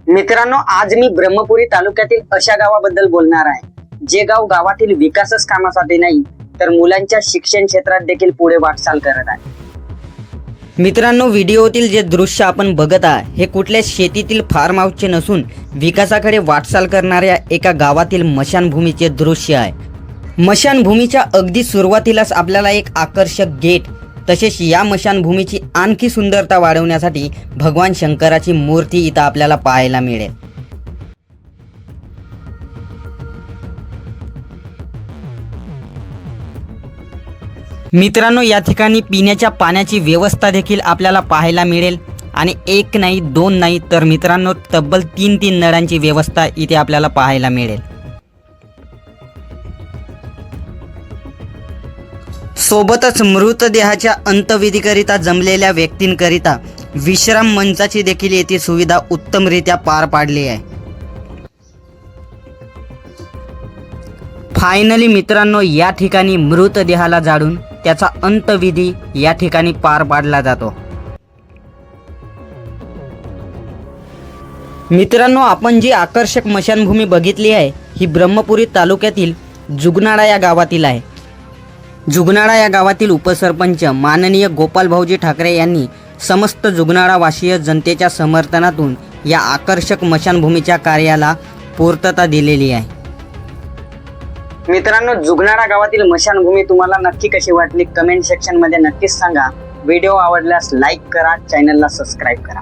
मित्रांनो, आज मी ब्रह्मपुरी तालुक्यातील अशा गावाबद्दल बोलणार आहे, जे गाव गावातील विकासच कामासाठी नाही तर मुलांच्या शिक्षण क्षेत्रात देखील पुढे वाटचाल करत आहे। मित्रांनो, व्हिडिओतील जे दृश्य आपण बघत आहे हे कुठल्या शेतीतील फार्म हाऊसचे नसून विकासाकडे वाटचाल करणाऱ्या एका गावातील मशानभूमीचे दृश्य आहे। मशानभूमीच्या अगदी सुरुवातीलाच आपल्याला एक आकर्षक गेट तसेच या मशानभूमीची आणखी सुंदरता वाढवण्यासाठी भगवान शंकराची मूर्ती इथं आपल्याला पाहायला मिळेल। मित्रांनो, या ठिकाणी पिण्याच्या पाण्याची व्यवस्था देखील आपल्याला पाहायला मिळेल आणि एक नाही दोन नाही तर मित्रांनो तब्बल 3 नळांची व्यवस्था इथे आपल्याला पाहायला मिळेल। सोबतच मृतदेहाच्या अंत्यविधीकरिता जमलेल्या व्यक्तींकरिता विश्राम मंचाची देखील येथे सुविधा उत्तमरित्या पार पाडली आहे। फायनली मित्रांनो, या ठिकाणी मृतदेहाला जाळून त्याचा अंत्यविधी या ठिकाणी पार पाडला जातो। मित्रांनो, आपण जी आकर्षक मशानभूमी बघितली आहे ही ब्रह्मपुरी तालुक्यातील जुगनाळा या गावातील आहे। जुगनाळा या गावातील उपसरपंच माननीय गोपाल भाऊजी ठाकरे यांनी समस्त जुगनाळावासीय जनतेच्या समर्थनातून या आकर्षक मशानभूमीच्या कार्याला पूर्तता दिलेली आहे। मित्रांनो, जुगनाळा गावातील मशानभूमी तुम्हाला नक्की कशी वाटली कमेंट सेक्शन मध्ये नक्कीच सांगा। व्हिडिओ आवडल्यास लाईक करा, चॅनलला सबस्क्राईब करा।